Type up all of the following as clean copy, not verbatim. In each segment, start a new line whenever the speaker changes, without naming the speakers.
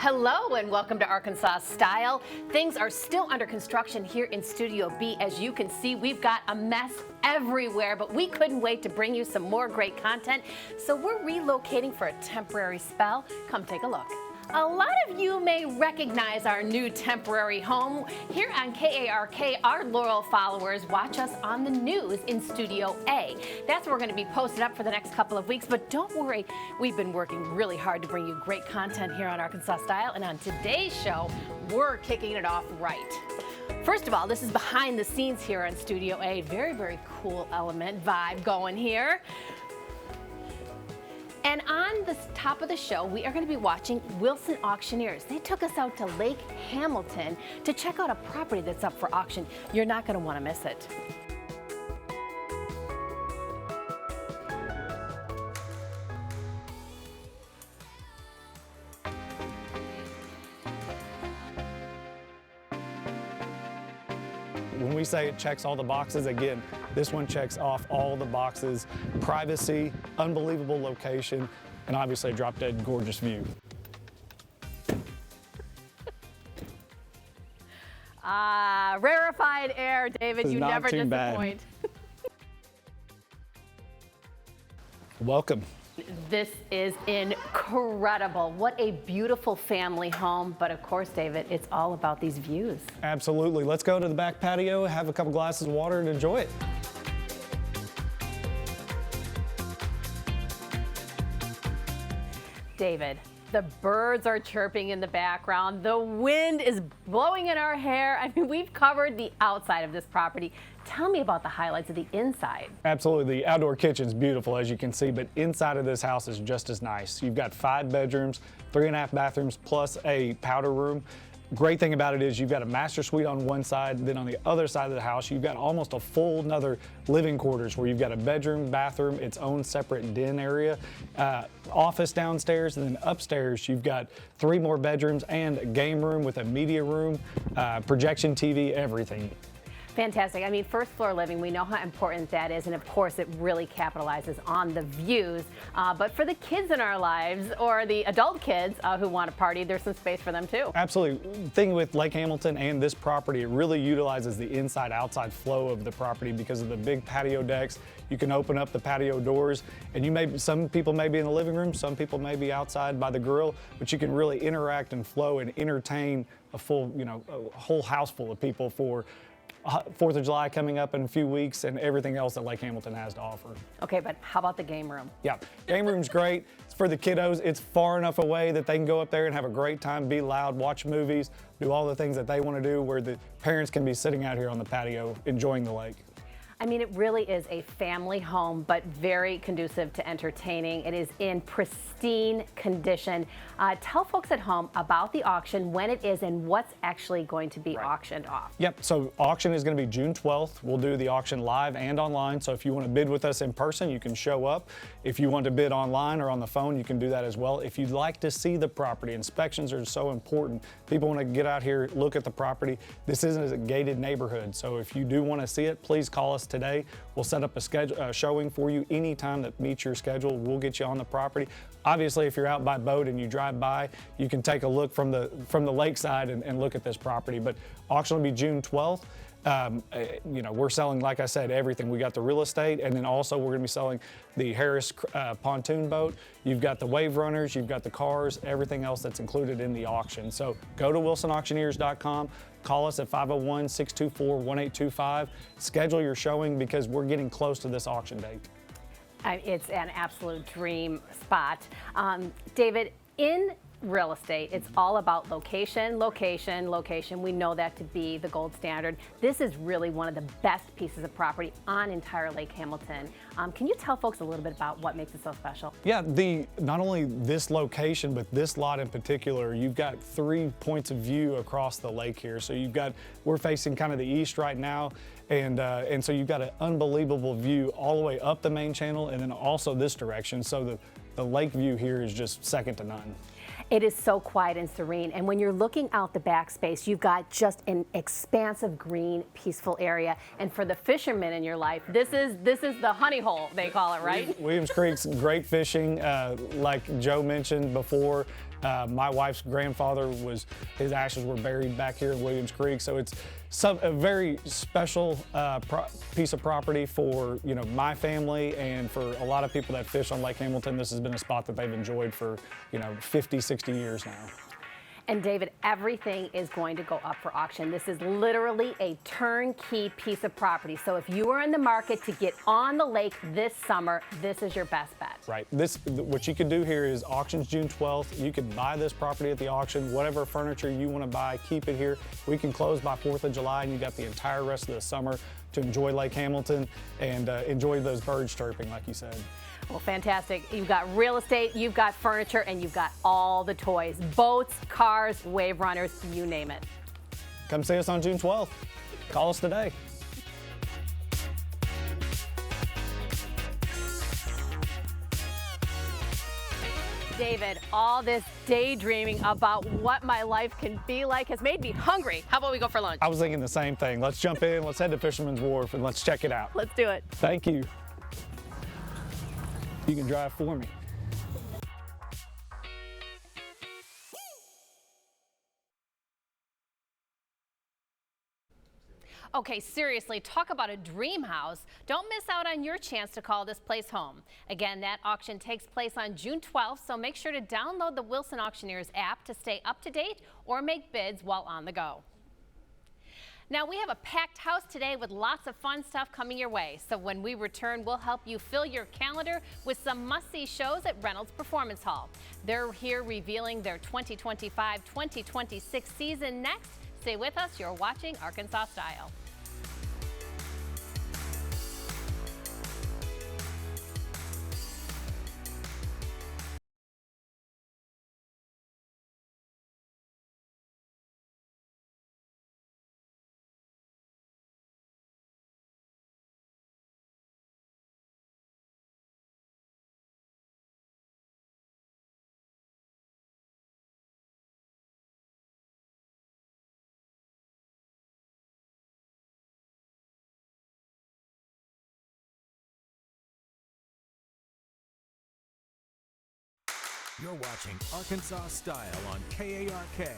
Hello and welcome to Arkansas Style. Things are still under construction here in Studio B. As you can see, we've got a mess everywhere, but we couldn't wait to bring you some more great content. So we're relocating for a temporary spell. Come take a look. A lot of you may recognize our new temporary home. Here on KARK, our loyal followers watch us on the news in Studio A. That's where we're going to be posted up for the next couple of weeks, but don't worry, we've been working really hard to bring you great content here on Arkansas Style, and on today's show, we're kicking it off right. First of all, this is behind the scenes here on Studio A. Very, very cool element vibe going here. And on the top of the show, we are going to be watching Wilson Auctioneers. They took us out to Lake Hamilton to check out a property that's up for auction. You're not going to want to miss it.
When we say it checks all the boxes, again, this one checks off all the boxes. Privacy, unbelievable location, and obviously a drop-dead gorgeous view.
Rarefied air, David, you never disappoint.
Welcome.
This is incredible. What a beautiful family home. But of course, David, it's all about these views.
Absolutely. Let's go to the back patio, have a couple glasses of water, and enjoy it.
David, the birds are chirping in the background. The wind is blowing in our hair. I mean, we've covered the outside of this property. Tell me about the highlights of the inside.
Absolutely. The outdoor kitchen's beautiful, as you can see, but inside of this house is just as nice. You've got 5 bedrooms, 3.5 bathrooms, plus a powder room. Great thing about it is you've got a master suite on one side, then on the other side of the house, you've got almost a full another living quarters where you've got a bedroom, bathroom, its own separate den area, office downstairs, and then upstairs you've got 3 more bedrooms and a game room with a media room, projection TV, everything.
Fantastic. I mean, first floor living, we know how important that is, and of course it really capitalizes on the views. But for the kids in our lives, or the adult kids who want to party, there's some space for them too.
Absolutely. Thing with Lake Hamilton and this property, it really utilizes the inside-outside flow of the property because of the big patio decks. You can open up the patio doors, and some people may be in the living room, some people may be outside by the grill, but you can really interact and flow and entertain a full, a whole house full of people for 4th of July coming up in a few weeks and everything else that Lake Hamilton has to offer.
Okay, but how about the game room?
Yeah, game room's great. It's for the kiddos. It's far enough away that they can go up there and have a great time, be loud, watch movies, do all the things that they want to do, where the parents can be sitting out here on the patio enjoying the lake.
I mean, it really is a family home, but very conducive to entertaining. It is in pristine condition. Tell folks at home about the auction, when it is, and what's actually going to be auctioned off.
Yep, so auction is going to be June 12th. We'll do the auction live and online, so if you want to bid with us in person, you can show up. If you want to bid online or on the phone, you can do that as well. If you'd like to see the property, inspections are so important. People want to get out here, look at the property. This isn't a gated neighborhood, so if you do want to see it, please call us today. We'll set up a showing for you anytime that meets your schedule. We'll get you on the property. Obviously, if you're out by boat and you drive by, you can take a look from the lakeside and look at this property. But auction will be June 12th. We're selling, like I said, everything. We got the real estate, and then also we're going to be selling the Harris pontoon boat. You've got the wave runners, you've got the cars, everything else that's included in the auction. So go to wilsonauctioneers.com. Call us at 501-624-1825. Schedule your showing because we're getting close to this auction date.
It's an absolute dream spot. David, in real estate, it's all about location, location, location. We know that to be the gold standard. This is really one of the best pieces of property on entire Lake Hamilton. Can you tell folks a little bit about what makes it so special?
Yeah, not only this location, but this lot in particular, you've got 3 points of view across the lake here. So we're facing kind of the east right now, and so you've got an unbelievable view all the way up the main channel and then also this direction. So the lake view here is just second to none.
It is so quiet and serene, and when you're looking out the back space, you've got just an expansive green, peaceful area. And for the fishermen in your life, this is the honey hole, they call it, right?
Williams Creek's great fishing. Like Joe mentioned before, my wife's grandfather his ashes were buried back here in Williams Creek, so it's a very special piece of property for my family and for a lot of people that fish on Lake Hamilton. This has been a spot that they've enjoyed for 50, 60 years now.
And David, everything is going to go up for auction. This is literally a turnkey piece of property. So if you are in the market to get on the lake this summer, this is your best bet.
Right. What you could do here is auctions June 12th. You could buy this property at the auction. Whatever furniture you want to buy, keep it here. We can close by 4th of July, and you got the entire rest of the summer to enjoy Lake Hamilton and enjoy those birds chirping, like you said.
Well, fantastic. You've got real estate, you've got furniture, and you've got all the toys. Boats, cars, wave runners, you name it.
Come see us on June 12th. Call us today.
David, all this daydreaming about what my life can be like has made me hungry. How about we go for lunch?
I was thinking the same thing. Let's jump in, let's head to Fisherman's Wharf, and let's check it out.
Let's do it.
Thank you. You can drive for me.
Okay, seriously, talk about a dream house. Don't miss out on your chance to call this place home. Again, that auction takes place on June 12th, so make sure to download the Wilson Auctioneers app to stay up to date or make bids while on the go. Now, we have a packed house today with lots of fun stuff coming your way. So when we return, we'll help you fill your calendar with some must-see shows at Reynolds Performance Hall. They're here revealing their 2025-2026 season next. Stay with us. You're watching Arkansas Style.
You're watching Arkansas Style on KARK.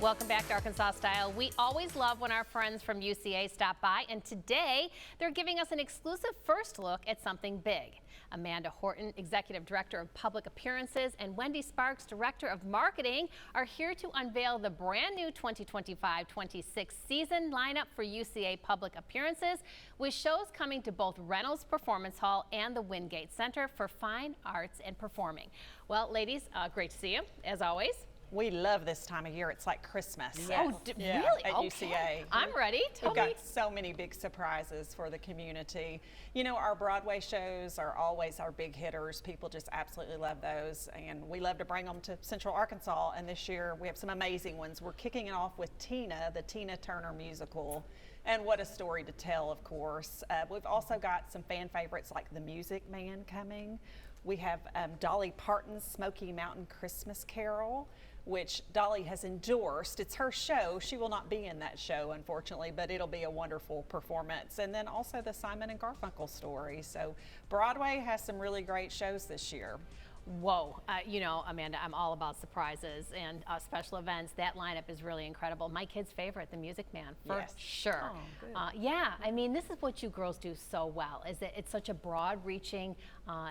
Welcome back to Arkansas Style. We always love when our friends from UCA stop by, and today they're giving us an exclusive first look at something big. Amanda Horton, Executive Director of Public Appearances, and Wendy Sparks, Director of Marketing, are here to unveil the brand new 2025-26 season lineup for UCA Public Appearances, with shows coming to both Reynolds Performance Hall and the Wingate Center for Fine Arts and Performing. Well, ladies, great to see you, as always.
We love this time of year. It's like Christmas.
Yes. Oh, really?
At
okay.
UCA.
I'm ready.
We've got so many big surprises for the community. You know, our Broadway shows are always our big hitters. People just absolutely love those, and we love to bring them to Central Arkansas. And this year we have some amazing ones. We're kicking it off with Tina, the Tina Turner musical. And what a story to tell, of course. We've also got some fan favorites like The Music Man coming. We have Dolly Parton's Smoky Mountain Christmas Carol, which Dolly has endorsed. It's her show. She will not be in that show, unfortunately, but it'll be a wonderful performance. And then also the Simon and Garfunkel story. So Broadway has some really great shows this year.
Whoa, you know, Amanda, I'm all about surprises and special events. That lineup is really incredible. My kid's favorite, The Music Man, for sure.
Oh,
yeah, I mean, this is what you girls do so well, is that it's such a broad-reaching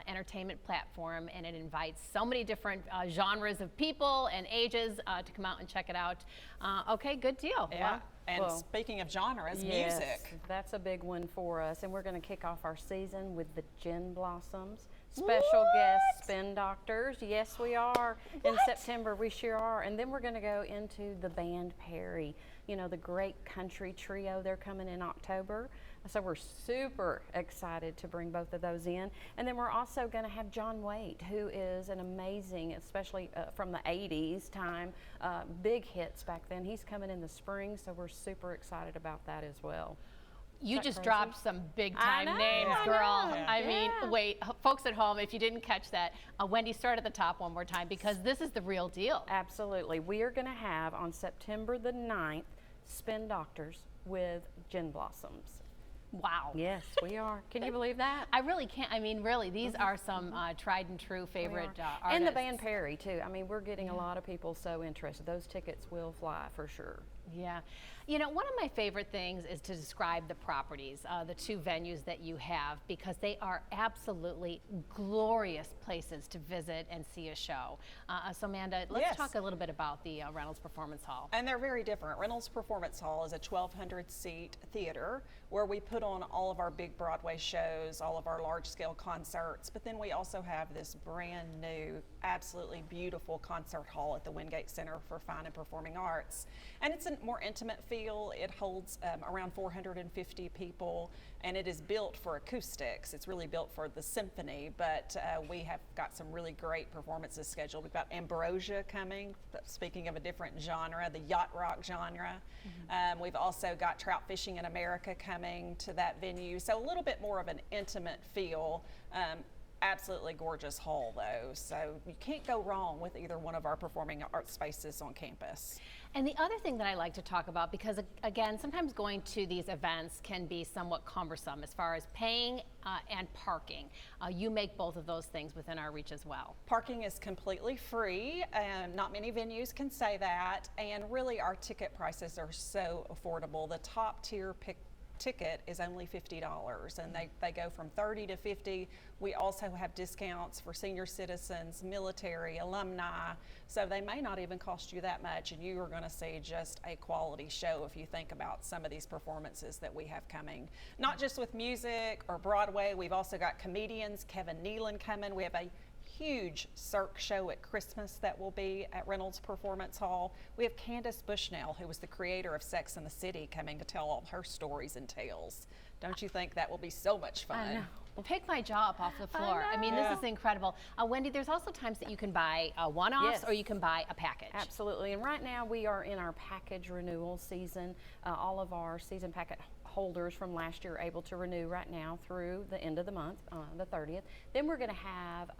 entertainment platform, and it invites so many different genres of people and ages to come out and check it out. Okay, good deal.
Yeah.
Wow.
And speaking of genres, music.
That's a big one for us, and we're going to kick off our season with the Gin Blossoms. Special guest Spin Doctors. Yes, we are. In September, we sure are. And then we're going to go into the band Perry. You know, the great country trio. They're coming in October. So we're super excited to bring both of those in. And then we're also going to have John Waite, who is an amazing, especially from the 80s time, big hits back then. He's coming in the spring, so we're super excited about that as well.
You
that
just
crazy?
dropped some big time
know,
names,
I
girl.
know.
I mean,
Yeah.
wait, folks at home, if you didn't catch that, Wendy, start at the top one more time because this is the real deal.
Absolutely. We are going to have on September the 9th Spin Doctors with Gin Blossoms.
Wow.
Yes, we are. Can you believe that?
I really can't. I mean, really, these are some tried and true favorite
We are.
artists.
And the band Perry, too. I mean, we're getting a lot of people so interested. Those tickets will fly for sure.
Yeah. You know, one of my favorite things is to describe the properties, the two venues that you have, because they are absolutely glorious places to visit and see a show. So, Amanda, let's
Yes.
talk a little bit about the Reynolds Performance Hall.
And they're very different. Reynolds Performance Hall is a 1,200 seat theater where we put on all of our big Broadway shows, all of our large scale concerts, but then we also have this brand new, absolutely beautiful concert hall at the Wingate Center for Fine and Performing Arts. And it's a more intimate feel. It holds around 450 people, and it is built for acoustics. It's really built for the symphony, but we have got some really great performances scheduled. We've got Ambrosia coming, speaking of a different genre, the yacht rock genre. We've also got Trout Fishing in America coming to that venue, so a little bit more of an intimate feel. Absolutely gorgeous hall though, so you can't go wrong with either one of our performing arts spaces on campus.
And the other thing that I like to talk about, because again, sometimes going to these events can be somewhat cumbersome as far as paying and parking. You make both of those things within our reach as well.
Parking is completely free, and not many venues can say that, and really our ticket prices are so affordable. The top tier ticket is only $50, and they go from 30 to 50. We also have discounts for senior citizens, military, alumni, so they may not even cost you that much, and you are going to see just a quality show if you think about some of these performances that we have coming. Not just with music or Broadway, we've also got comedians, Kevin Nealon coming. We have a huge Cirque show at Christmas that will be at Reynolds Performance Hall. We have Candace Bushnell, who was the creator of Sex and the City, coming to tell all her stories and tales. Don't you think that will be so much fun?
I know. Pick my jaw up off the floor. I mean, this is incredible. Wendy, there's also times that you can buy one-offs
Yes.
or you can buy a package.
Absolutely. And right now we are in our package renewal season. All of our season packet holders from last year are able to renew right now through the end of the month, the 30th. Then we're going to have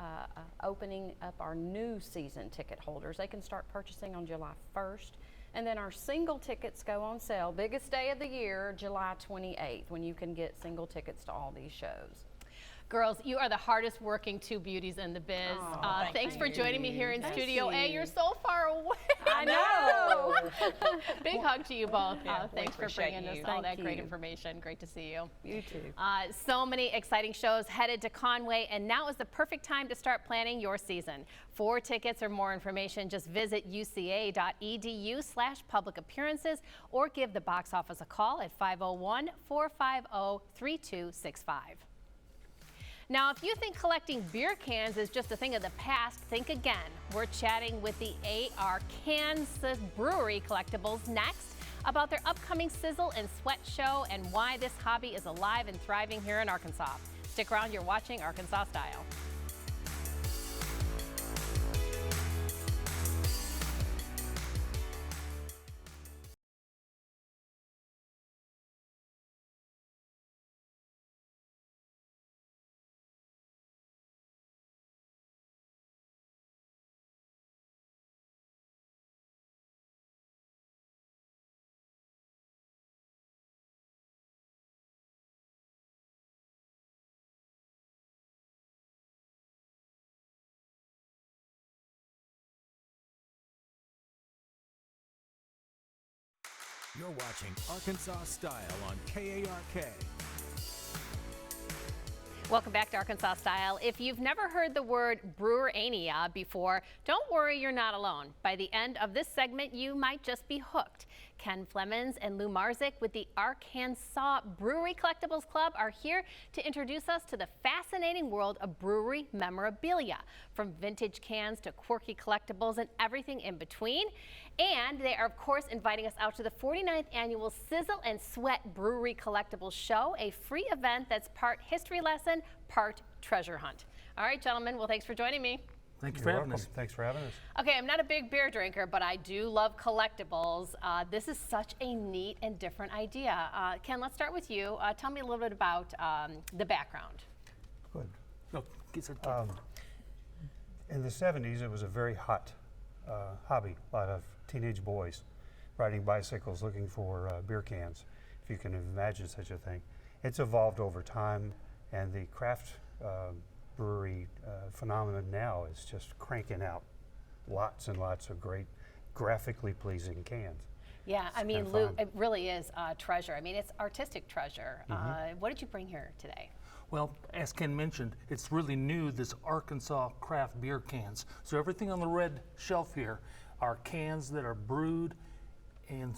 opening up our new season ticket holders. They can start purchasing on July 1st. And then our single tickets go on sale, biggest day of the year, July 28th, when you can get single tickets to all these shows.
Girls, you are the hardest working two beauties in the biz. Thanks for joining me here in
Thank
Studio A.
you.
You're so far away.
I know.
Big hug to you both.
Yeah, we
Thanks for
appreciate
bringing us
you.
all
Thank
that great
you.
information. Great to see you.
You too.
So many exciting shows headed to Conway, and now is the perfect time to start planning your season. For tickets or more information, just visit uca.edu/public appearances or give the box office a call at 501-450-3265. Now, if you think collecting beer cans is just a thing of the past, think again. We're chatting with the AR Kansas Brewery Collectibles next about their upcoming Sizzle and Sweat show and why this hobby is alive and thriving here in Arkansas. Stick around, you're watching Arkansas Style.
You're watching Arkansas Style on KARK.
Welcome back to Arkansas Style. If you've never heard the word Brewerania before, don't worry, you're not alone. By the end of this segment, you might just be hooked. Ken Flemons and Lou Marzik with the Arkansas Brewery Collectibles Club are here to introduce us to the fascinating world of brewery memorabilia, from vintage cans to quirky collectibles and everything in between. And they are, of course, inviting us out to the 49th annual Sizzle and Sweat Brewery Collectibles Show, a free event that's part history lesson, part treasure hunt. All right, gentlemen, well, thanks for joining me.
Thank you for having us.
Thanks for having us.
Okay, I'm not a big beer drinker, but I do love collectibles. This is such a neat and different idea. Ken, let's start with you. Tell me a little bit about the background.
Good.
No, get started.
In the 70s, it was a very hot hobby. A lot of teenage boys riding bicycles looking for beer cans, if you can imagine such a thing. It's evolved over time, and the craft brewery phenomenon now is just cranking out lots and lots of great, graphically pleasing cans.
Yeah, I mean,
kinda
Lou,
fun.
it really is a treasure. I mean, it's artistic treasure. What did you bring here today?
Well, as Ken mentioned, it's really new, this Arkansas craft beer cans. So everything on the red shelf here are cans that are brewed and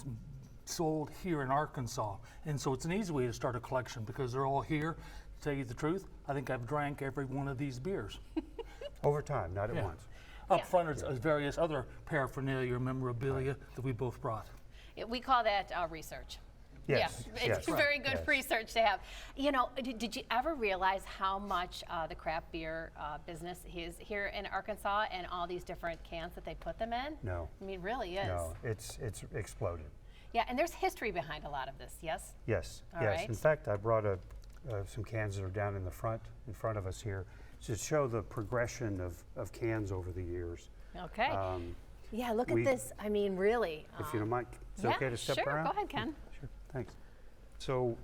sold here in Arkansas. And so it's an easy way to start a collection because they're all here. To tell you the truth, I think I've drank every one of these beers.
Over time, not at
Yeah.
once.
Up front is various other paraphernalia or memorabilia that we both brought.
We call that research.
Yes,
Yeah, it's
yes.
very good
Yes.
research to have. You know, did you ever realize how much the craft beer business is here in Arkansas and all these different cans that they put them in?
No.
I mean, really is.
No, it's exploded.
Yeah, and there's history behind a lot of this, yes?
Yes,
All
yes.
right.
In fact, I brought some cans that are down in front of us here, to show the progression of cans over the years.
Okay. Yeah, look at
we-
this. I mean, really.
If you don't mind, it's
yeah,
okay to step
sure.
around?
Go ahead, Ken.
Sure, thanks. So,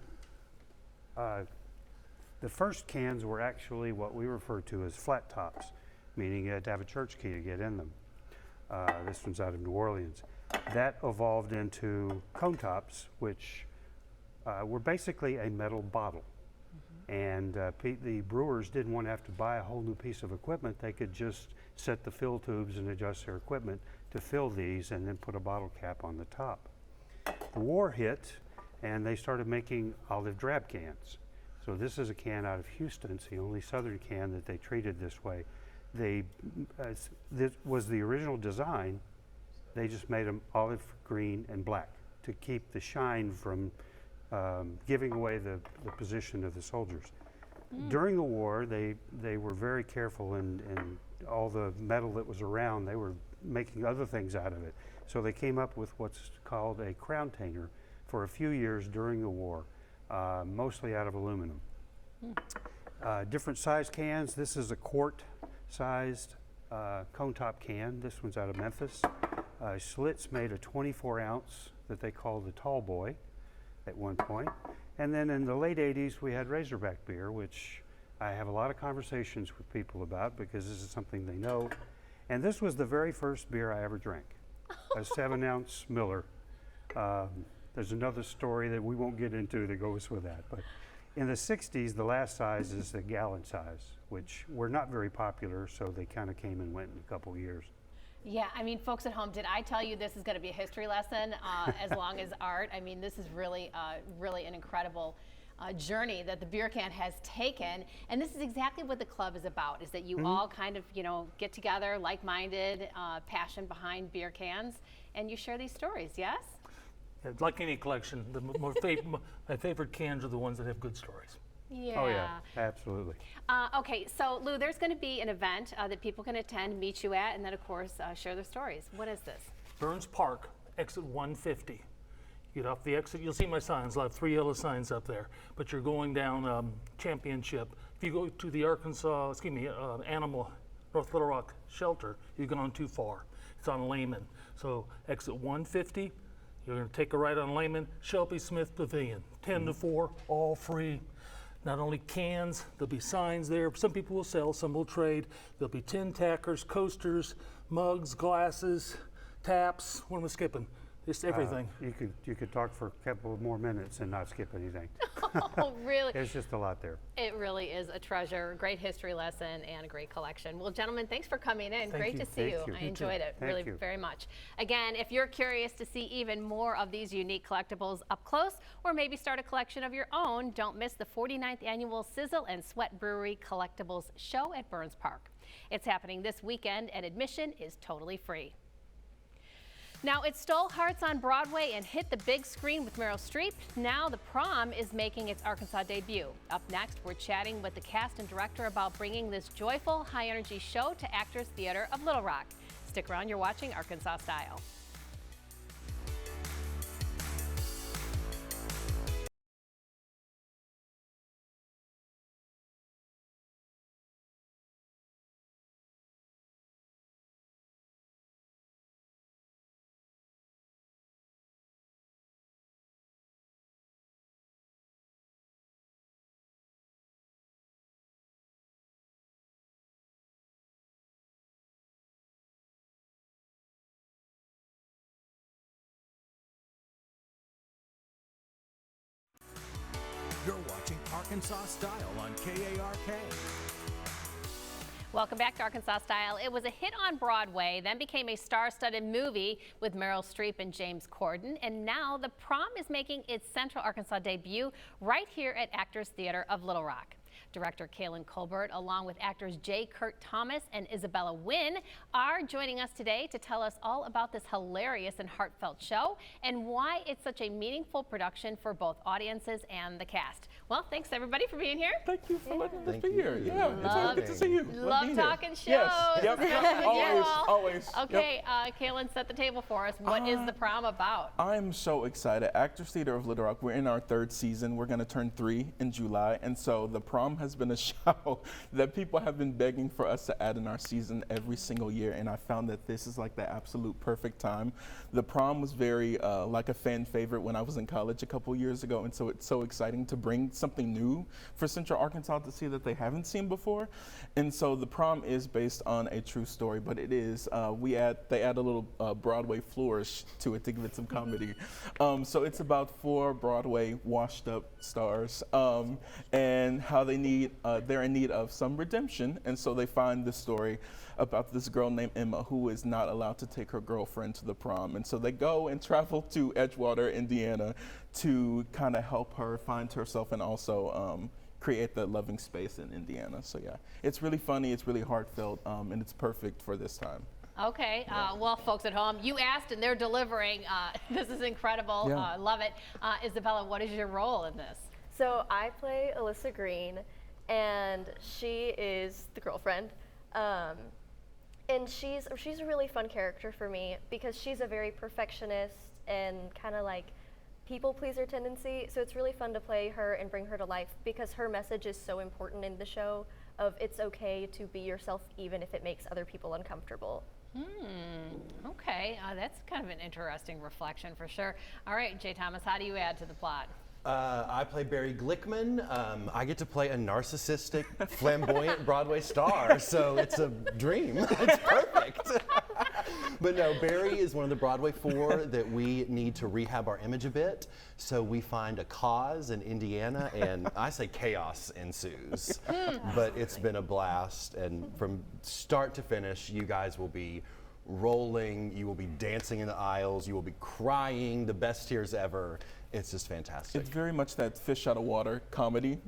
the first cans were actually what we refer to as flat tops, meaning you had to have a church key to get in them. This one's out of New Orleans. That evolved into cone tops, which were basically a metal bottle. And the brewers didn't want to have to buy a whole new piece of equipment. They could just set the fill tubes and adjust their equipment to fill these and then put a bottle cap on the top. The war hit, and they started making olive drab cans. So this is a can out of Houston. It's the only southern can that they treated this way. This was the original design. They just made them olive green and black to keep the shine from giving away the position of the soldiers. During the war, they were very careful, and all the metal that was around, they were making other things out of it. So they came up with what's called a crown tainer for a few years during the war, mostly out of aluminum. Different size cans. This is a quart-sized cone top can. This one's out of Memphis. Schlitz made a 24-ounce that they called the Tall Boy at one point. And then in the late 80s, we had Razorback beer, which I have a lot of conversations with people about because this is something they know. And this was the very first beer I ever drank, a 7-ounce Miller. There's another story that we won't get into that goes with that. But in the 60s, the last size is the gallon size, which were not very popular, so they kind of came and went in a couple years.
Yeah, I mean, folks at home, did I tell you this is going to be a history lesson as long as art? I mean, this is really, really an incredible journey that the beer can has taken, and this is exactly what the club is about, is that you all kind of, you know, get together, like-minded, passion behind beer cans, and you share these stories, yes?
Yeah, like any collection, my favorite cans are the ones that have good stories.
Yeah.
Oh yeah, absolutely.
Okay, so Lou, there's going to be an event that people can attend, meet you at, and then of course share their stories. What is this?
Burns Park, exit 150. Get off the exit, you'll see my signs. I'll have 3 yellow signs up there. But you're going down Championship. If you go to the Animal North Little Rock Shelter, you've gone too far. It's on Lehman. So exit 150, you're going to take a right on Lehman, Shelby Smith Pavilion, 10 to 4, all free. Not only cans, there'll be signs there. Some people will sell, some will trade. There'll be tin tackers, coasters, mugs, glasses, taps. What am I skipping? Just everything.
You could talk for a couple more minutes and not skip anything.
Oh, really?
There's just a lot there.
It really is a treasure, great history lesson, and a great collection. Well, gentlemen, thanks for coming in. Great
you.
to see you.
Thank you.
I
You
enjoyed
too.
it
Thank
really
you.
very much. Again, if you're curious to see even more of these unique collectibles up close, or maybe start a collection of your own, don't miss the 49th Annual Sizzle and Sweat Brewery Collectibles Show at Burns Park. It's happening this weekend, and admission is totally free. Now, it stole hearts on Broadway and hit the big screen with Meryl Streep. Now, The Prom is making its Arkansas debut. Up next, we're chatting with the cast and director about bringing this joyful, high-energy show to Actors Theater of Little Rock. Stick around, you're watching Arkansas Style.
You're watching Arkansas Style on KARK.
Welcome back to Arkansas Style. It was a hit on Broadway, then became a star-studded movie with Meryl Streep and James Corden, and now The Prom is making its Central Arkansas debut right here at Actors Theater of Little Rock. Director Kaylin Colbert, along with actors J. Kurt Thomas and Isabella Wynn, are joining us today to tell us all about this hilarious and heartfelt show and why it's such a meaningful production for both audiences and the cast. Well, thanks everybody for being here.
Thank you for letting us be here. Yeah, it's always good to see you.
Love talking shows.
Yes, yep, always.
Okay, Kaylin, set the table for us. What is The Prom about?
I'm so excited. Actors Theater of Little Rock, we're in our 3rd season. We're going to turn 3 in July, and so The Prom has been a show that people have been begging for us to add in our season every single year, and I found that this is like the absolute perfect time. The Prom was very like a fan favorite when I was in college a couple years ago, and so it's so exciting to bring something new for Central Arkansas to see that they haven't seen before. And so The Prom is based on a true story, but it is they add a little Broadway flourish to it to give it some comedy. So it's about 4 Broadway washed up stars and how they're in need of some redemption, and so they find this story about this girl named Emma who is not allowed to take her girlfriend to the prom, and so they go and travel to Edgewater, Indiana, to kind of help her find herself and also create the loving space in Indiana. So yeah, it's really funny, it's really heartfelt, and it's perfect for this time.
Okay, well, folks at home, you asked and they're delivering. This is incredible.
Yeah.
Love it. Isabella, what is your role in this?
So I play Alyssa Green, and she is the girlfriend. And she's a really fun character for me because she's a very perfectionist and kind of like people pleaser tendency. So it's really fun to play her and bring her to life because her message is so important in the show of it's okay to be yourself even if it makes other people uncomfortable.
Okay, that's kind of an interesting reflection for sure. All right, Jay Thomas, how do you add to the plot?
I play Barry Glickman. I get to play a narcissistic, flamboyant Broadway star, so it's a dream. It's perfect. But no, Barry is one of the Broadway 4 that we need to rehab our image a bit. So we find a cause in Indiana, and I say chaos ensues. But it's been a blast, and from start to finish, you guys will be rolling, you will be dancing in the aisles, you will be crying, the best tears ever. It's just fantastic.
It's very much that fish out of water comedy,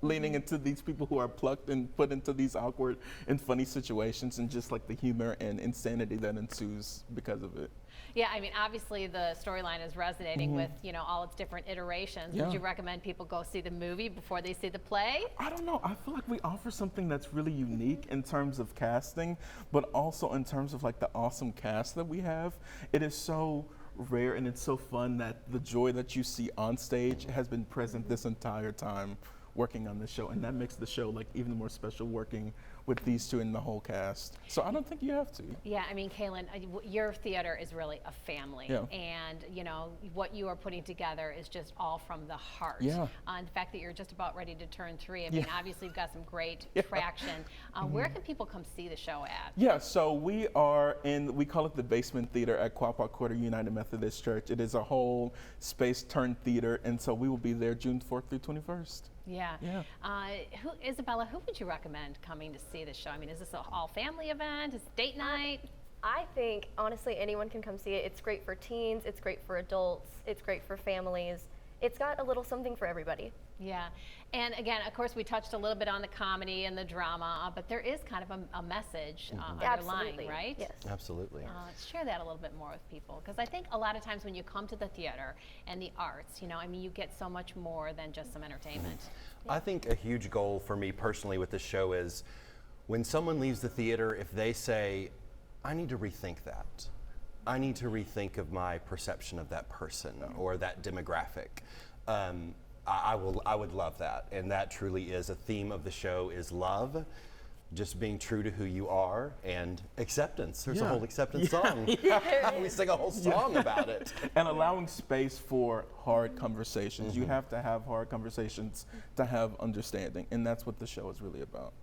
leaning into these people who are plucked and put into these awkward and funny situations, and just like the humor and insanity that ensues because of it.
Yeah, I mean, obviously the storyline is resonating with, you know, all its different iterations.
Yeah.
Would you recommend people go see the movie before they see the play?
I don't know. I feel like we offer something that's really unique in terms of casting, but also in terms of like the awesome cast that we have. It is so rare and it's so fun that the joy that you see on stage has been present this entire time working on this show, and that makes the show like even more special working with these two in the whole cast. So I don't think you have to.
Yeah, I mean, Kaylin, your theater is really a family,
Yeah.
and you know what you are putting together is just all from the heart.
Yeah.
And the fact that you're just about ready to turn 3, I mean, obviously you've got some great traction. Where can people come see the show at?
Yeah, so we call it the Basement Theater at Quapaw Quarter United Methodist Church. It is a whole space turned theater, and so we will be there June 4th through 21st.
Yeah.
Yeah.
Isabella, who would you recommend coming to see the show? I mean, is this an all-family event? Is it date night?
I think, honestly, anyone can come see it. It's great for teens, it's great for adults, it's great for families. It's got a little something for everybody.
Yeah, and again, of course, we touched a little bit on the comedy and the drama, but there is kind of a message underlying,
Absolutely.
right?
Yes.
Absolutely.
Share that a little bit more with people, because I think a lot of times when you come to the theater and the arts, I mean, you get so much more than just some entertainment.
I think a huge goal for me personally with this show is when someone leaves the theater, if they say, I need to rethink that. I need to rethink of my perception of that person or that demographic. I would love that. And that truly is a theme of the show is love. Just being true to who you are and acceptance. There's a whole acceptance song. We sing a whole song about it.
And allowing space for hard conversations. You have to have hard conversations to have understanding, and that's what the show is really about.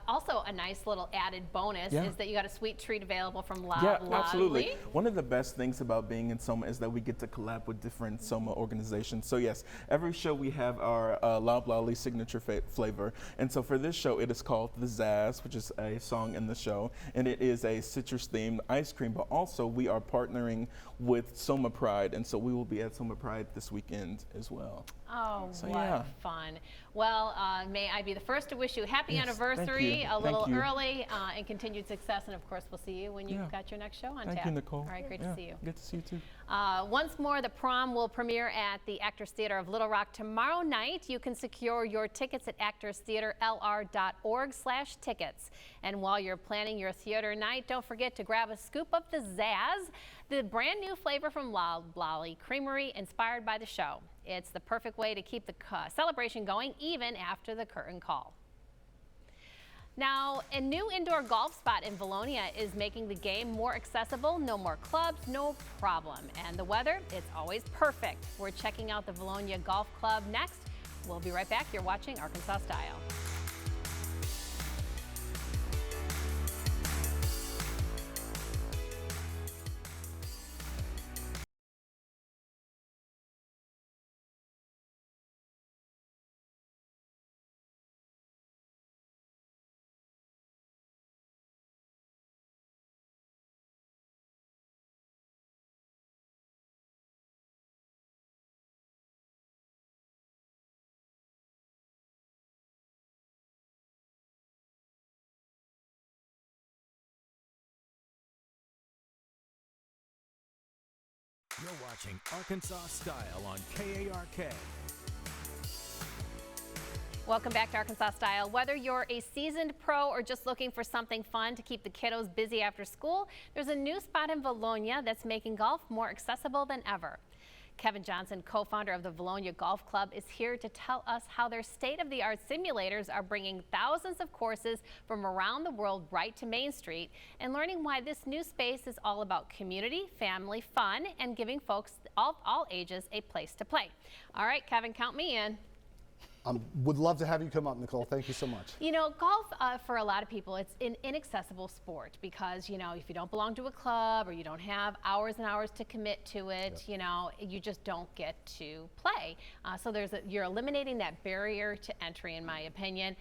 Also, a nice little added bonus is that you got a sweet treat available from Loud
Yeah,
Loudly.
absolutely. One of the best things about being in Soma is that we get to collab with different Soma organizations. So yes, every show we have our Loud Loudly signature flavor. And so for this show, it is called The Zazz, which is a song in the show. And it is a citrus-themed ice cream, but also we are partnering with Soma Pride. And so we will be at Soma Pride this weekend as well.
Oh,
So,
what
yeah.
fun. Well, may I be the first to wish you a happy
Yes, thank
anniversary,
you.
a little
Thank you.
early, and continued success. And of course, we'll see you when you've got your next show on tap.
Thank you, Nicole.
All right, great to see you.
Good to see you too.
Once more, the prom will premiere at the Actors Theater of Little Rock tomorrow night. You can secure your tickets at actorstheaterlr.org/tickets. And while you're planning your theater night, don't forget to grab a scoop of the Zazz, the brand new flavor from Loud Loudly Creamery, inspired by the show. It's the perfect way to keep the celebration going even after the curtain call. Now, a new indoor golf spot in Valonia is making the game more accessible. No more clubs, no problem. And the weather, it's always perfect. We're checking out the Valonia Golf Club next. We'll be right back. You're watching Arkansas Style.
You're watching Arkansas Style on KARK.
Welcome back to Arkansas Style. Whether you're a seasoned pro or just looking for something fun to keep the kiddos busy after school, there's a new spot in Valonia that's making golf more accessible than ever. Kevin Johnson, co-founder of the Valonia Golf Club, is here to tell us how their state-of-the-art simulators are bringing thousands of courses from around the world right to Main Street, and learning why this new space is all about community, family, fun, and giving folks of all ages a place to play. All right, Kevin, count me in.
Would love to have you come up, Nicole. Thank you so much.
You know, golf for a lot of people, it's an inaccessible sport because, you know, if you don't belong to a club or you don't have hours and hours to commit to it, you know, you just don't get to play. So you're eliminating that barrier to entry, in my opinion,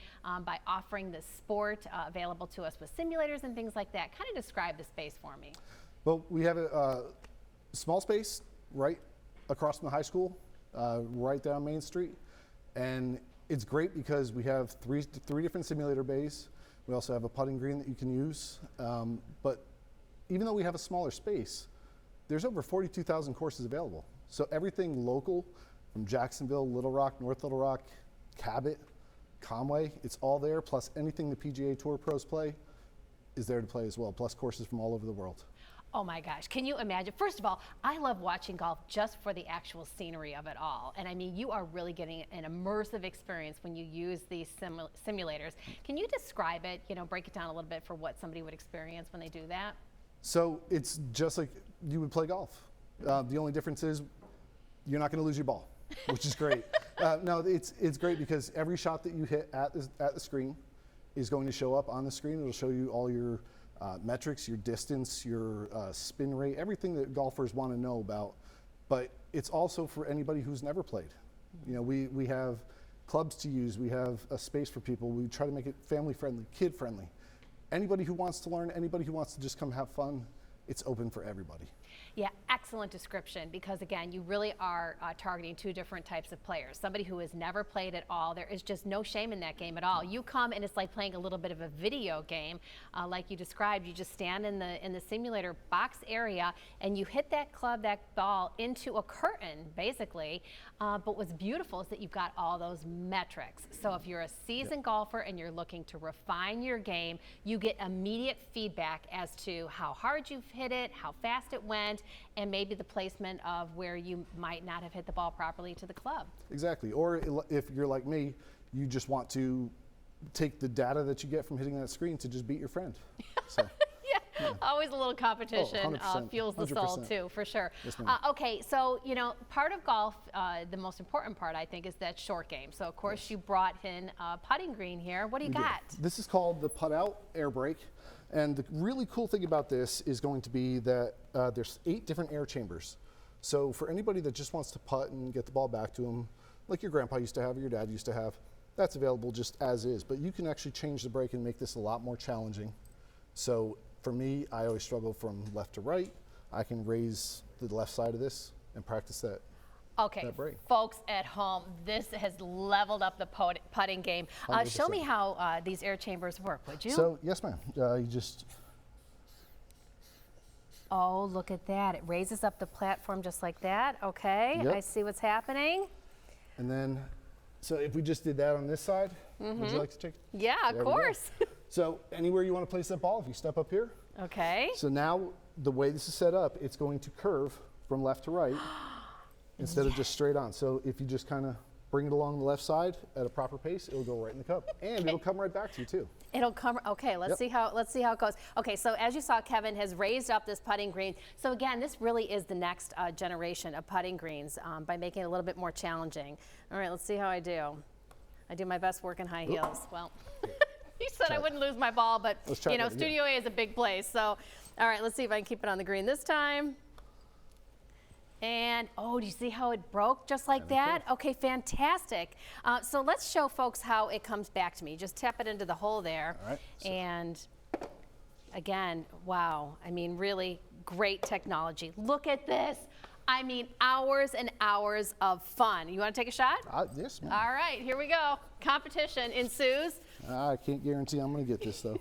by offering this sport available to us with simulators and things like that. Kind of describe the space for me.
Well, we have a small space right across from the high school, right down Main Street. And it's great because we have three different simulator bays. We also have a putting green that you can use. But even though we have a smaller space, there's over 42,000 courses available. So everything local from Jacksonville, Little Rock, North Little Rock, Cabot, Conway, it's all there. Plus anything the PGA Tour pros play is there to play as well. Plus courses from all over the world.
Oh my gosh, can you imagine? First of all, I love watching golf just for the actual scenery of it all. And I mean, you are really getting an immersive experience when you use these simulators. Can you describe it, you know, break it down a little bit for what somebody would experience when they do that?
So it's just like you would play golf. The only difference is you're not going to lose your ball, which is great. No, it's great because every shot that you hit at the screen is going to show up on the screen. It'll show you all your metrics, your distance, your spin rate, everything that golfers want to know about. But it's also for anybody who's never played. You know, we have clubs to use, we have a space for people, we try to make it family friendly, kid friendly. Anybody who wants to learn, anybody who wants to just come have fun, it's open for everybody.
Yeah, excellent description, because again, you really are targeting two different types of players. Somebody who has never played at all. There is just no shame in that game at all. You come and it's like playing a little bit of a video game, like you described. You just stand in the simulator box area and you hit that club, that ball into a curtain, basically. But what's beautiful is that you've got all those metrics. So if you're a seasoned golfer and you're looking to refine your game, you get immediate feedback as to how hard you've hit it, how fast it went, and maybe the placement of where you might not have hit the ball properly to the club.
Exactly. Or if you're like me, you just want to take the data that you get from hitting that screen to just beat your friend. So.
Yeah, always a little competition fuels the soul
100%.
too, for sure.
Yes, ma'am.
Okay, so part of golf, the most important part I think is that short game. So of course you brought in a putting green here. What do you got?
This is called the putt out air brake. And the really cool thing about this is going to be that there's 8 different air chambers. So for anybody that just wants to putt and get the ball back to them, like your grandpa used to have or your dad used to have, that's available just as is. But you can actually change the brake and make this a lot more challenging. So for me, I always struggle from left to right. I can raise the left side of this and practice that.
Okay, folks at home, this has leveled up the putting game. Show me how these air chambers work, would you?
So, yes, ma'am. You just...
Oh, look at that. It raises up the platform just like that. Okay,
Yep.
I see what's happening.
And then, so if we just did that on this side, would you like to take?
Yeah, of course.
So anywhere you want to place that ball, if you step up here.
Okay.
So now the way this is set up, it's going to curve from left to right instead of just straight on. So if you just kind of bring it along the left side at a proper pace, it'll go right in the cup, and it'll come right back to you too.
It'll come. Okay, let's see how it goes. Okay, so as you saw, Kevin has raised up this putting green. So again, this really is the next generation of putting greens by making it a little bit more challenging. All right, let's see how I do. I do my best work in high heels. Well, you said I wouldn't lose my ball, but Studio A is a big place. So, all right, let's see if I can keep it on the green this time. And, oh, do you see how it broke just like that? Okay, fantastic. So let's show folks how it comes back to me. Just tap it into the hole there.
All right,
and again, wow. I mean, really great technology. Look at this. I mean, hours and hours of fun. You want to take a shot?
Yes, ma'am.
All right, here we go. Competition ensues.
I can't guarantee I'm going to get this, though.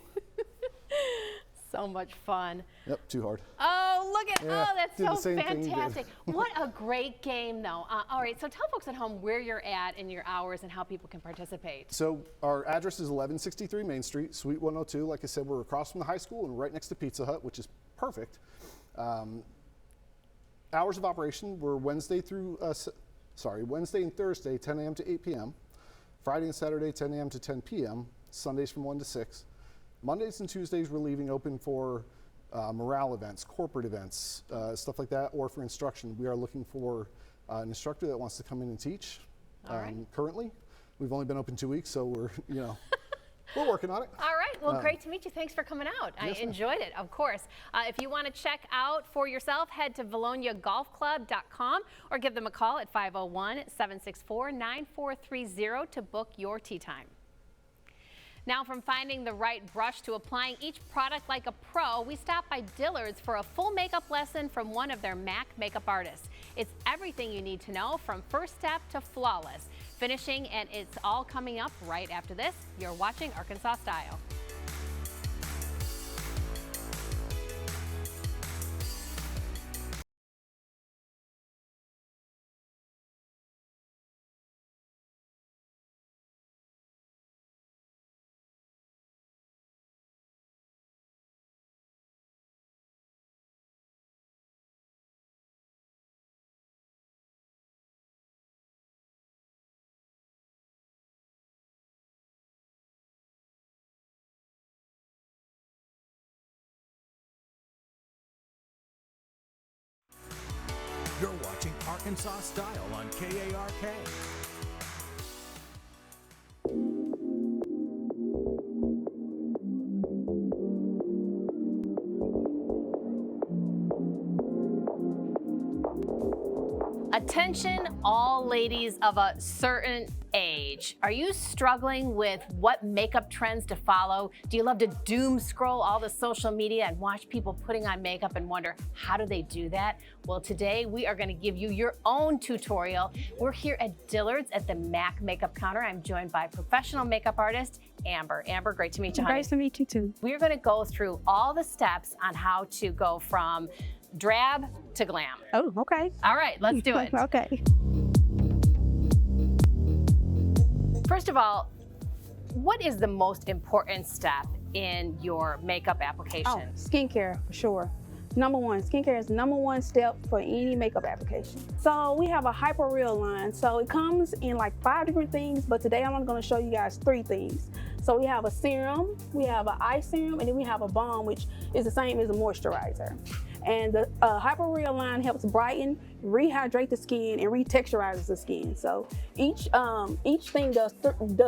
So much fun.
Yep, too hard.
Oh, look at,
Yeah,
oh, that's
did the
so
same thing you did.
fantastic. What a great game, though. All right, so tell folks at home where you're at in your hours and how people can participate.
So our address is 1163 Main Street, Suite 102. Like I said, we're across from the high school and right next to Pizza Hut, which is perfect. Hours of operation were Wednesday and Thursday, 10 a.m. to 8 p.m. Friday and Saturday, 10 a.m. to 10 p.m. Sundays from 1 to 6. Mondays and Tuesdays, we're leaving open for morale events, corporate events, stuff like that, or for instruction. We are looking for an instructor that wants to come in and teach. Currently, we've only been open 2 weeks, so we're, we're working on it.
All right, well, great to meet you. Thanks for coming out.
Yes,
I enjoyed it, of course. If you want to check out for yourself, head to ValognaGolfClub.com or give them a call at 501-764-9430 to book your tee time. Now, from finding the right brush to applying each product like a pro, we stopped by Dillard's for a full makeup lesson from one of their MAC makeup artists. It's everything you need to know from first step to flawless finishing, and it's all coming up right after this. You're watching Arkansas Style.
You're watching Arkansas Style on KARK.
Attention, all ladies of a certain age. Are you struggling with what makeup trends to follow? Do you love to doom scroll all the social media and watch people putting on makeup and wonder, how do they do that? Well, today we are going to give you your own tutorial. We're here at Dillard's at the MAC makeup counter. I'm joined by professional makeup artist Amber. Amber, great to meet you, honey.
Nice to meet you too.
We're going to go through all the steps on how to go from drab to glam.
Oh, okay.
All right, let's do it.
Okay.
First of all, what is the most important step in your makeup application?
Oh, skincare for sure. Number one, skincare is the number one step for any makeup application. So we have a Hyper Real line. So it comes in like 5 different things, but today I'm going to show you guys 3 things. So we have a serum, we have an eye serum, and then we have a balm, which is the same as a moisturizer. And the Hyper Real line helps brighten, rehydrate the skin, and retexturizes the skin. So each thing does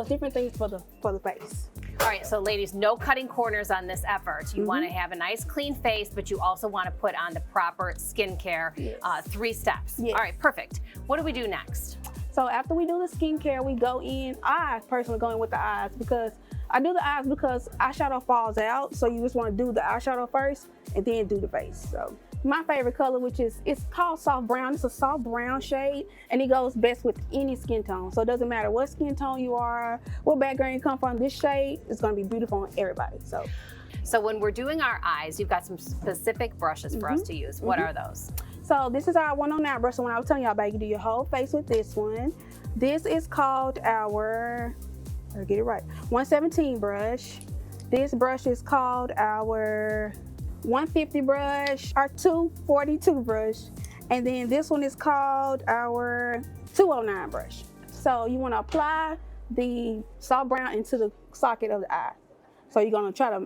different things for the face.
All right, so ladies, no cutting corners on this effort. You want to have a nice clean face, but you also want to put on the proper skincare.
Yes.
3 steps.
Yes.
All right, perfect. What do we do next?
So after we do the skincare, we go in. I personally go in with the eyes because I do the eyes because eyeshadow falls out. So you just want to do the eyeshadow first and then do the face. So my favorite color, which is, it's called soft brown. It's a soft brown shade and it goes best with any skin tone. So it doesn't matter what skin tone you are, what background you come from, this shade is going to be beautiful on everybody.
So when we're doing our eyes, you've got some specific brushes for us to use. What are those?
So this is our 109 brush. So when I was telling y'all about, you do your whole face with this one. This is called our, I'll get it right, 117 brush. This brush is called our 150 brush, our 242 brush. And then this one is called our 209 brush. So you want to apply the soft brown into the socket of the eye. So you're going to try to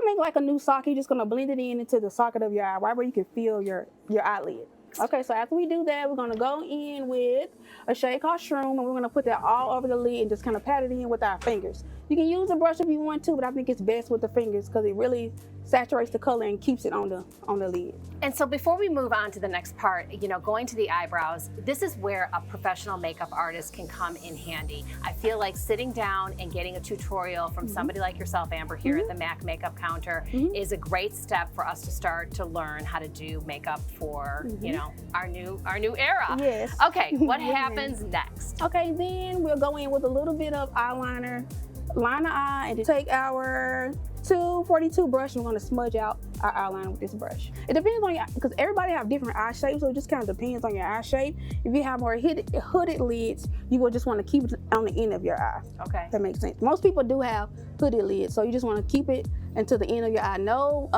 make like a new socket. You're just going to blend it into the socket of your eye, right where you can feel your eyelid. Okay, so after we do that, we're going to go in with a shade called Shroom, and we're going to put that all over the lid and just kind of pat it in with our fingers. You can use a brush if you want to, but I think it's best with the fingers because it really saturates the color and keeps it on the lid.
And so before we move on to the next part, you know, going to the eyebrows, this is where a professional makeup artist can come in handy. I feel like sitting down and getting a tutorial from somebody like yourself, Amber, here at the MAC makeup counter is a great step for us to start to learn how to do makeup for, you know, our new era.
Yes.
Okay, what happens next?
Okay, then we'll go in with a little bit of eyeliner, line the eye, and then take our 242 brush, and we're going to smudge out our eyeliner with this brush. It depends on your, because everybody have different eye shapes, so it just kind of depends on your eye shape. If you have more hooded lids, you will just want to keep it on the end of your eye.
Okay.
That makes sense. Most people do have hooded lids, so you just want to keep it until the end of your eye. No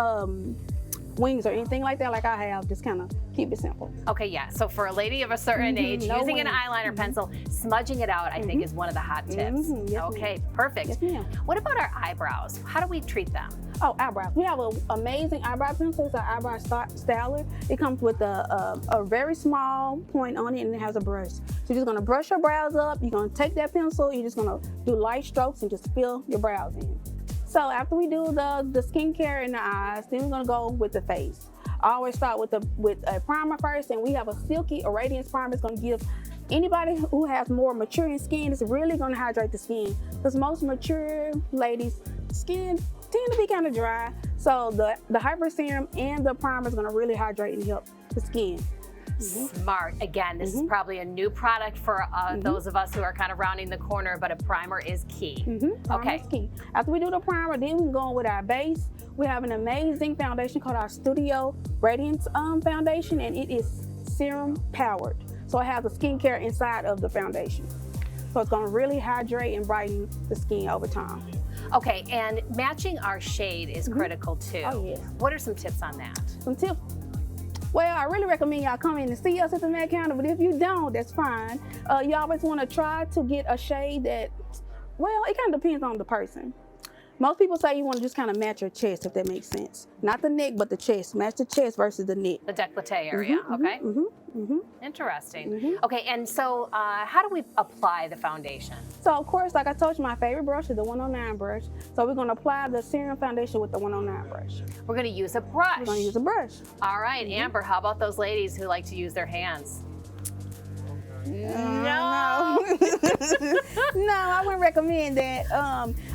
wings or anything like that like I have, just kind of keep it simple.
Okay, yeah, so for a lady of a certain age,
no
using an
wings.
eyeliner pencil, smudging it out, I think is one of the hot tips.
Yes,
okay, perfect.
Yes, ma'am.
What about our eyebrows? How do we treat them?
Oh, eyebrows. We have an amazing eyebrow pencil. It's an eyebrow styler. It comes with a very small point on it, and it has a brush. So you're just gonna brush your brows up. You're gonna take that pencil. You're just gonna do light strokes and just fill your brows in. So after we do the skincare in the eyes, then we're gonna go with the face. I always start with a primer first, and we have a silky, a radiance primer. It's gonna give anybody who has more maturing skin, it's really gonna hydrate the skin. Because most mature ladies' skin tend to be kind of dry. So the Hyper Serum and the primer is gonna really hydrate and help the skin.
Smart. Again, this is probably a new product for those of us who are kind of rounding the corner, but a primer is key.
Primer is key. After we do the primer, then we can go in with our base. We have an amazing foundation called our Studio Radiance Foundation, and it is serum powered. So it has the skincare inside of the foundation. So it's gonna really hydrate and brighten the skin over time.
Okay, and matching our shade is critical too.
Oh, yes.
What are some tips on that?
Some tips. Well, I really recommend y'all come in and see us at the MAC counter, but if you don't, that's fine. You always want to try to get a shade that, well, it kind of depends on the person. Most people say you want to just kind of match your chest, if that makes sense. Not the neck, but the chest. Match the chest versus the neck.
The décolleté area, okay? Interesting. Okay, and so how do we apply the foundation?
So, of course, like I told you, my favorite brush is the 109 brush. So we're going to apply the serum foundation with the 109 brush.
We're going to use a brush.
We're going to use a brush.
All right, Amber, how about those ladies who like to use their hands? No.
No, I wouldn't recommend that.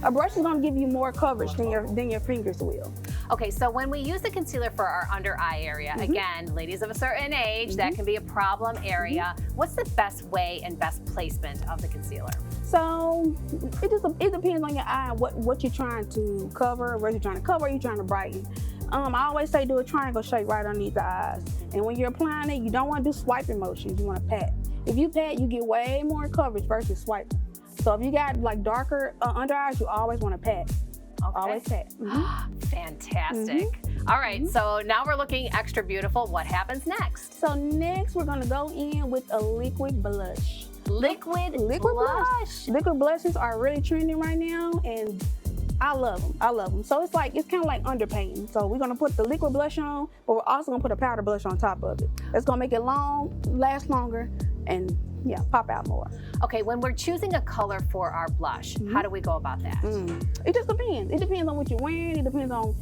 A brush is going to give you more coverage than your fingers will.
Okay, so when we use the concealer for our under eye area, again, ladies of a certain age, that can be a problem area. What's the best way and best placement of the concealer?
So it depends on your eye, what you're trying to cover, whether you're trying to cover or you're trying to brighten. I always say do a triangle shape right underneath the eyes. And when you're applying it, you don't want to do swiping motions, you want to pat. If you pat, you get way more coverage versus swiping. So if you got like darker under eyes, you always want to pat.
Okay.
Always pat.
Fantastic. All right, so now we're looking extra beautiful. What happens next?
So next we're gonna go in with a liquid blush.
Liquid blush.
Liquid blushes are really trending right now, and I love them. I love them. So it's kind of like underpainting. So we're gonna put the liquid blush on, but we're also gonna put a powder blush on top of it. It's gonna make it last longer, and yeah, pop out more.
Okay, when we're choosing a color for our blush, how do we go about that?
It just depends. It depends on what you're wearing. It depends on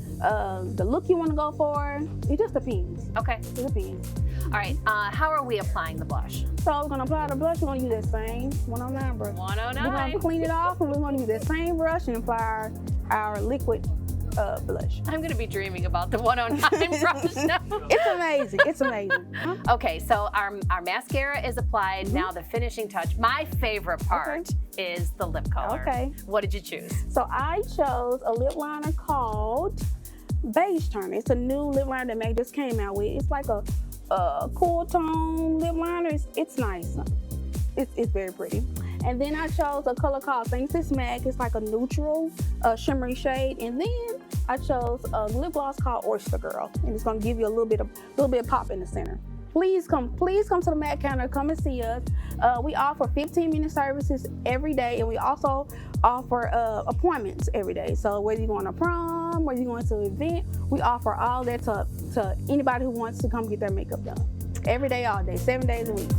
the look you want to go for. It just depends.
Okay.
It depends.
All right, how are we applying the blush?
So we're gonna apply the blush. We're gonna use that same 109 brush.
109.
We're gonna clean it off, and we're gonna use that same brush and apply our liquid blush.
I'm gonna be dreaming about the 109 brush now.
It's amazing. It's amazing.
Okay, so our mascara is applied. Now the finishing touch. My favorite part is the lip color.
Okay.
What did you choose?
So I chose a lip liner called Beige Turner. It's a new lip liner that Meg just came out with. It's like a cool tone lip liner. It's nice. It's very pretty. And then I chose a color called Thanks It's Mag. It's like a neutral, shimmery shade. And then I chose a lip gloss called Oyster Girl, and it's gonna give you a little bit of pop in the center. Please come to the MAC counter. Come and see us. We offer 15-minute services every day, and we also offer appointments every day. So whether you're going to prom, whether you're going to an event, we offer all that to anybody who wants to come get their makeup done. Every day, all day, 7 days a week.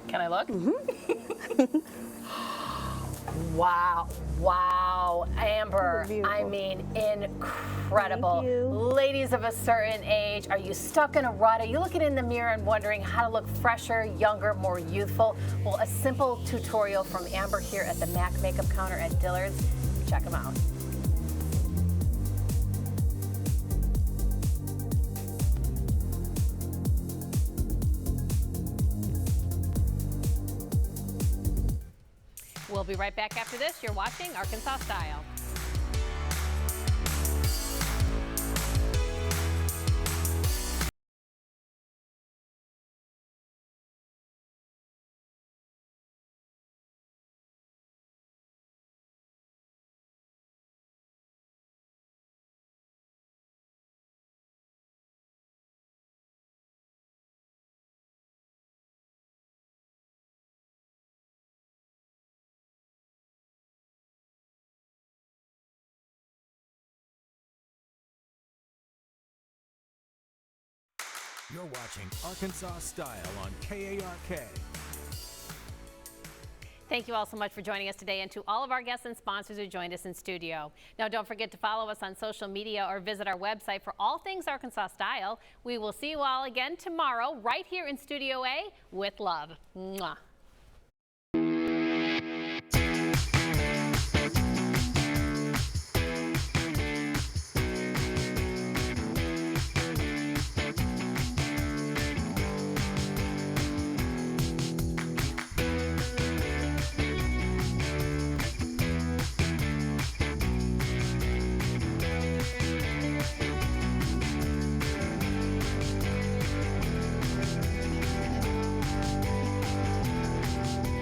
Can I look? Wow, Amber, I mean, incredible.
Thank you.
Ladies of a certain age, are you stuck in a rut? Are you looking in the mirror and wondering how to look fresher, younger, more youthful? Well, a simple tutorial from Amber here at the MAC Makeup Counter at Dillard's. Check them out. We'll be right back after this. You're watching Arkansas Style.
You're watching Arkansas Style on KARK.
Thank you all so much for joining us today, and to all of our guests and sponsors who joined us in studio. Now, don't forget to follow us on social media or visit our website for all things Arkansas Style. We will see you all again tomorrow right here in Studio A with love. Mwah.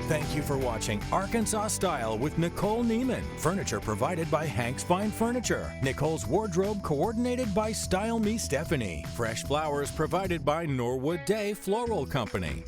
Thank you for watching Arkansas Style with Nicole Neiman. Furniture provided by Hank's Fine Furniture. Nicole's wardrobe coordinated by Style Me Stephanie. Fresh flowers provided by Norwood Day Floral Company.